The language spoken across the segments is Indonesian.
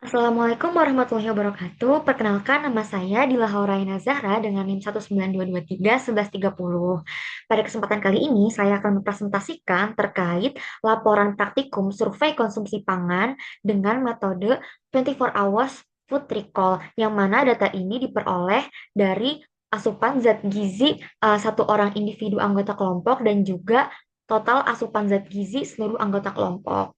Assalamualaikum warahmatullahi wabarakatuh. Perkenalkan nama saya Dila Hauraina Zahra dengan NIM 19223 1130. Pada kesempatan kali ini saya akan mempresentasikan terkait laporan praktikum survei konsumsi pangan dengan metode 24 hours food recall yang mana data ini diperoleh dari asupan zat gizi satu orang individu anggota kelompok dan juga total asupan zat gizi seluruh anggota kelompok.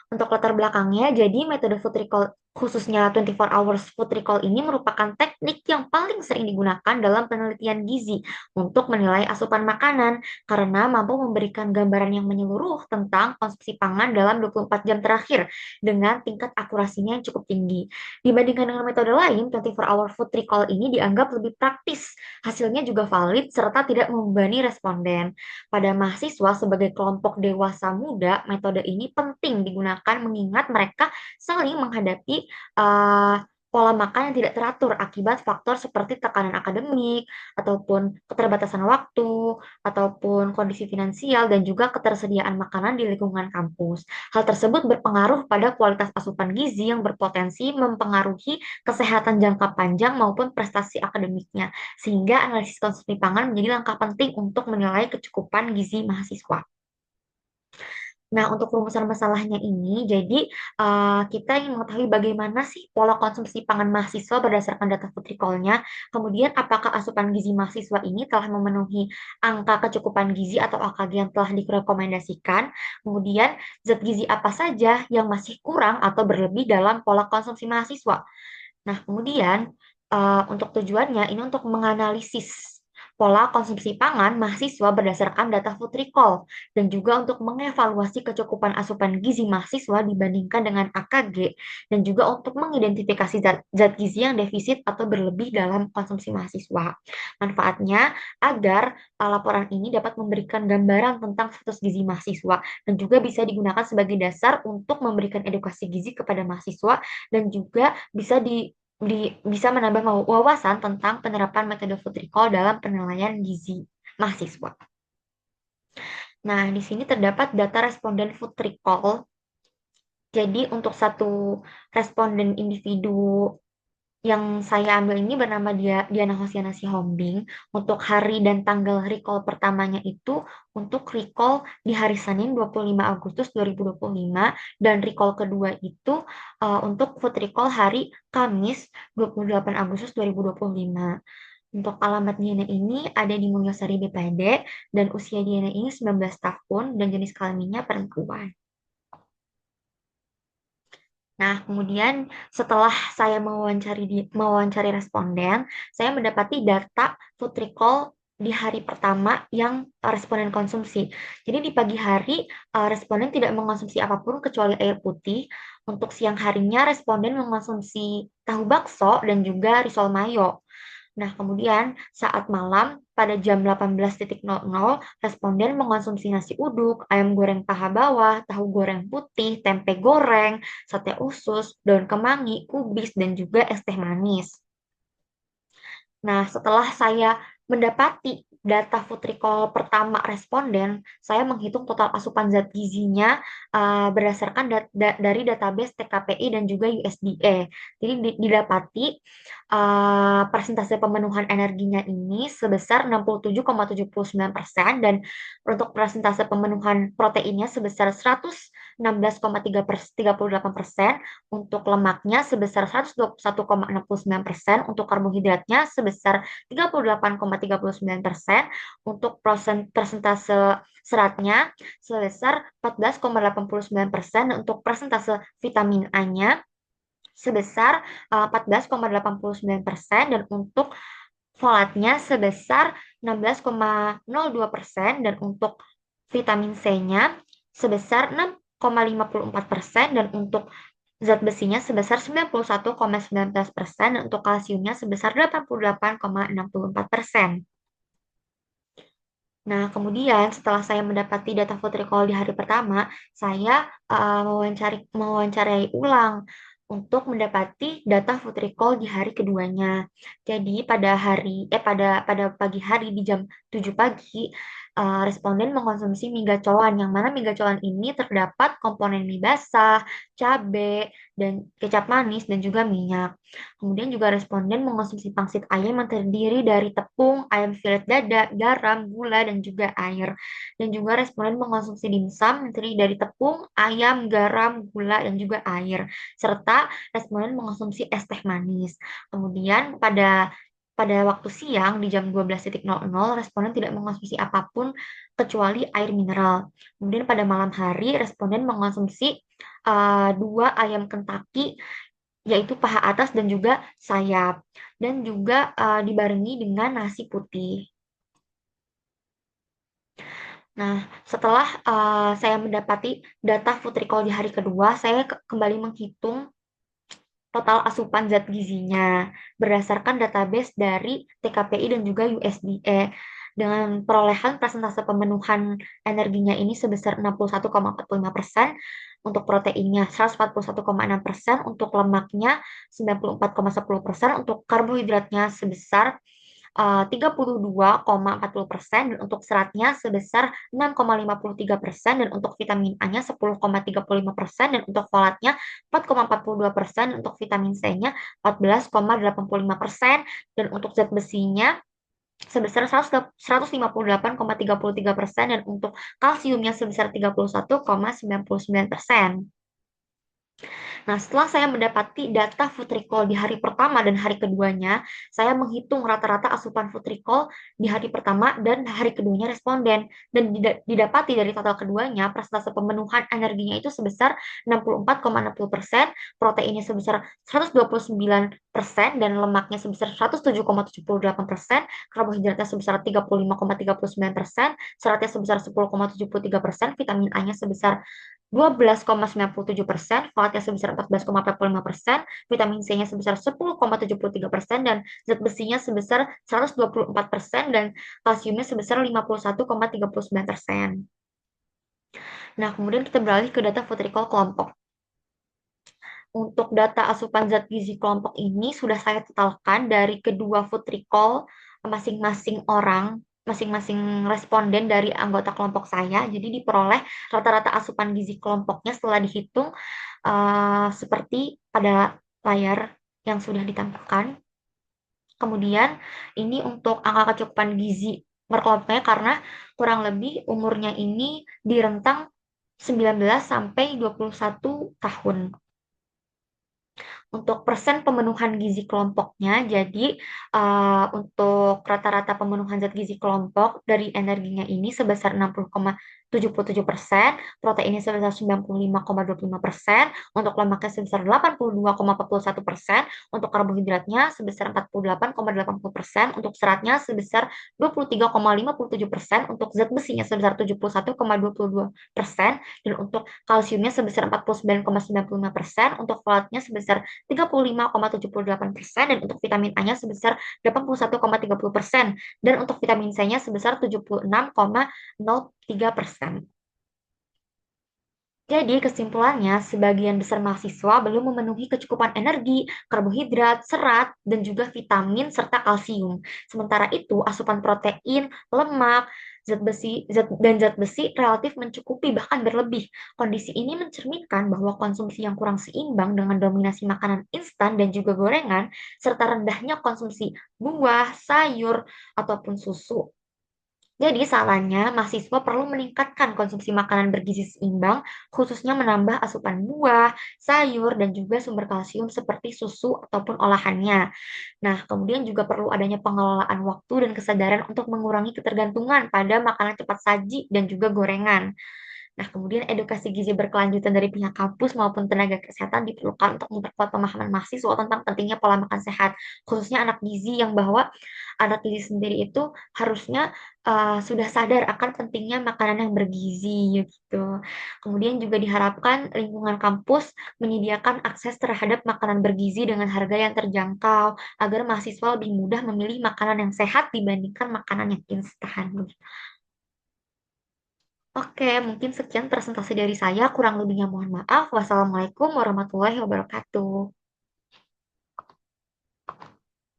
Untuk latar belakangnya, jadi metode food recall khususnya 24 hours food recall ini merupakan teknik yang paling sering digunakan dalam penelitian gizi untuk menilai asupan makanan karena mampu memberikan gambaran yang menyeluruh tentang konsumsi pangan dalam 24 jam terakhir dengan tingkat akurasinya yang cukup tinggi. Dibandingkan dengan metode lain, 24 hour food recall ini dianggap lebih praktis, hasilnya juga valid serta tidak membebani responden. Pada mahasiswa sebagai kelompok dewasa muda, metode ini penting digunakan mengingat mereka sering menghadapi uh, pola makan yang tidak teratur akibat faktor seperti tekanan akademik, ataupun keterbatasan waktu, ataupun kondisi finansial, dan juga ketersediaan makanan di lingkungan kampus. Hal tersebut berpengaruh pada kualitas asupan gizi yang berpotensi mempengaruhi kesehatan jangka panjang maupun prestasi akademiknya sehingga analisis konsumsi pangan menjadi langkah penting untuk menilai kecukupan gizi mahasiswa. Nah, untuk rumusan masalahnya ini, jadi kita ingin mengetahui bagaimana sih pola konsumsi pangan mahasiswa berdasarkan data food recall-nya, kemudian apakah asupan gizi mahasiswa ini telah memenuhi angka kecukupan gizi atau AKG yang telah direkomendasikan, kemudian zat gizi apa saja yang masih kurang atau berlebih dalam pola konsumsi mahasiswa. Nah, kemudian untuk tujuannya ini untuk menganalisis pola konsumsi pangan mahasiswa berdasarkan data food recall dan juga untuk mengevaluasi kecukupan asupan gizi mahasiswa dibandingkan dengan AKG dan juga untuk mengidentifikasi zat gizi yang defisit atau berlebih dalam konsumsi mahasiswa. Manfaatnya agar laporan ini dapat memberikan gambaran tentang status gizi mahasiswa dan juga bisa digunakan sebagai dasar untuk memberikan edukasi gizi kepada mahasiswa dan juga bisa menambah wawasan tentang penerapan metode food recall dalam penilaian gizi mahasiswa. Nah, di sini terdapat data responden food recall. Jadi, untuk satu responden individu yang saya ambil ini bernama Diana Hosiana Sihombing. Untuk hari dan tanggal recall pertamanya itu untuk recall di hari Senin 25 Agustus 2025 dan recall kedua itu untuk food recall hari Kamis 28 Agustus 2025. Untuk alamat Diana ini ada di Mulyasari BPD dan usia Diana ini 19 tahun dan jenis kelaminnya perempuan. Nah, kemudian setelah saya mewawancari responden, saya mendapati data food recall di hari pertama yang responden konsumsi. Jadi di pagi hari responden tidak mengonsumsi apapun kecuali air putih. Untuk siang harinya responden mengonsumsi tahu bakso dan juga risol mayo. Nah, kemudian saat malam pada jam 18.00, responden mengonsumsi nasi uduk, ayam goreng paha bawah, tahu goreng putih, tempe goreng, sate usus, daun kemangi, kubis, dan juga es teh manis. Nah, setelah saya mendapati data food recall pertama responden, saya menghitung total asupan zat gizinya berdasarkan dari database TKPI dan juga USDA. Jadi didapati persentase pemenuhan energinya ini sebesar 67,79% dan untuk persentase pemenuhan proteinnya sebesar 116,38%, untuk lemaknya sebesar 121,69%, untuk karbohidratnya sebesar 38,39%, untuk persentase seratnya sebesar 14,89%, dan untuk persentase vitamin A-nya sebesar 14,89%, dan untuk folatnya sebesar 16,02%, dan untuk vitamin C-nya sebesar 6,54%, dan untuk zat besinya sebesar 91,19%, dan untuk kalsiumnya sebesar 88,64%. Nah, kemudian setelah saya mendapati data food recall di hari pertama, saya mewawancarai ulang untuk mendapati data food recall di hari keduanya. Jadi pada pagi hari di jam 7 pagi, responden mengkonsumsi mie gacoan, yang mana mie gacoan ini terdapat komponen mie basah, cabai, dan kecap manis, dan juga minyak. Kemudian juga responden mengkonsumsi pangsit ayam yang terdiri dari tepung, ayam filet dada, garam, gula, dan juga air. Dan juga responden mengkonsumsi dimsum yang terdiri dari tepung, ayam, garam, gula, dan juga air. Serta responden mengkonsumsi es teh manis. Kemudian pada waktu siang di jam 12.00 responden tidak mengkonsumsi apapun kecuali air mineral. Kemudian pada malam hari responden mengkonsumsi dua ayam Kentucky, yaitu paha atas dan juga sayap, dan juga dibarengi dengan nasi putih. Nah, setelah saya mendapati data food recall di hari kedua, saya kembali menghitung total asupan zat gizinya berdasarkan database dari TKPI dan juga USDA, dengan perolehan persentase pemenuhan energinya ini sebesar 61,45%, untuk proteinnya 141,6%, untuk lemaknya 94,10%, untuk karbohidratnya sebesar 32,40%, dan untuk seratnya sebesar 6,53%, dan untuk vitamin A-nya 10,35%, dan untuk folatnya 4,42%, dan untuk vitamin C-nya 14,85%, dan untuk zat besinya sebesar 158,33%, dan untuk kalsiumnya sebesar 31,99%. Nah, setelah saya mendapati data food recall di hari pertama dan hari keduanya, saya menghitung rata-rata asupan food recall di hari pertama dan hari keduanya responden. Dan didapati dari total keduanya, persentase pemenuhan energinya itu sebesar 64,60%, proteinnya sebesar 129%, dan lemaknya sebesar 107,78%, karbohidratnya sebesar 35,39%, seratnya sebesar 10,73%, vitamin A-nya sebesar 12,97%, folatnya sebesar 14,45%, vitamin C-nya sebesar 10,73%, dan zat besinya sebesar 124%, dan kalsiumnya sebesar 51,39%. Nah, kemudian kita beralih ke data food recall kelompok. Untuk data asupan zat gizi kelompok ini sudah saya totalkan dari kedua food recall masing-masing orang, masing-masing responden dari anggota kelompok saya. Jadi diperoleh rata-rata asupan gizi kelompoknya setelah dihitung seperti pada layar yang sudah ditampilkan. Kemudian ini untuk angka kecukupan gizi per kelompoknya, karena kurang lebih umurnya ini di rentang 19 sampai 21 tahun. Untuk persen pemenuhan gizi kelompoknya, jadi untuk rata-rata pemenuhan zat gizi kelompok dari energinya ini sebesar 60,77%, proteinnya sebesar 95,25%, untuk lemaknya sebesar 82,41%, untuk karbohidratnya sebesar 48,80%, untuk seratnya sebesar 23,57%, untuk zat besinya sebesar 71,22%, dan untuk kalsiumnya sebesar 49,95%, untuk folatnya sebesar 35,78%, dan untuk vitamin A-nya sebesar 81,30%, dan untuk vitamin C-nya sebesar 76,03%. Jadi kesimpulannya, sebagian besar mahasiswa belum memenuhi kecukupan energi, karbohidrat, serat, dan juga vitamin serta kalsium. Sementara itu, asupan protein, lemak, zat besi relatif mencukupi, bahkan berlebih. Kondisi ini mencerminkan bahwa konsumsi yang kurang seimbang dengan dominasi makanan instan dan juga gorengan, serta rendahnya konsumsi buah, sayur, ataupun susu. Jadi sarannya, mahasiswa perlu meningkatkan konsumsi makanan bergizi seimbang, khususnya menambah asupan buah, sayur, dan juga sumber kalsium seperti susu ataupun olahannya. Nah, kemudian juga perlu adanya pengelolaan waktu dan kesadaran untuk mengurangi ketergantungan pada makanan cepat saji dan juga gorengan. Nah, kemudian edukasi gizi berkelanjutan dari pihak kampus maupun tenaga kesehatan diperlukan untuk memperkuat pemahaman mahasiswa tentang pentingnya pola makan sehat, khususnya anak gizi, yang bahwa anak gizi sendiri itu harusnya sudah sadar akan pentingnya makanan yang bergizi gitu. Kemudian juga diharapkan lingkungan kampus menyediakan akses terhadap makanan bergizi dengan harga yang terjangkau agar mahasiswa lebih mudah memilih makanan yang sehat dibandingkan makanan yang instan. Oke, mungkin sekian presentasi dari saya. Kurang lebihnya mohon maaf. Wassalamualaikum warahmatullahi wabarakatuh.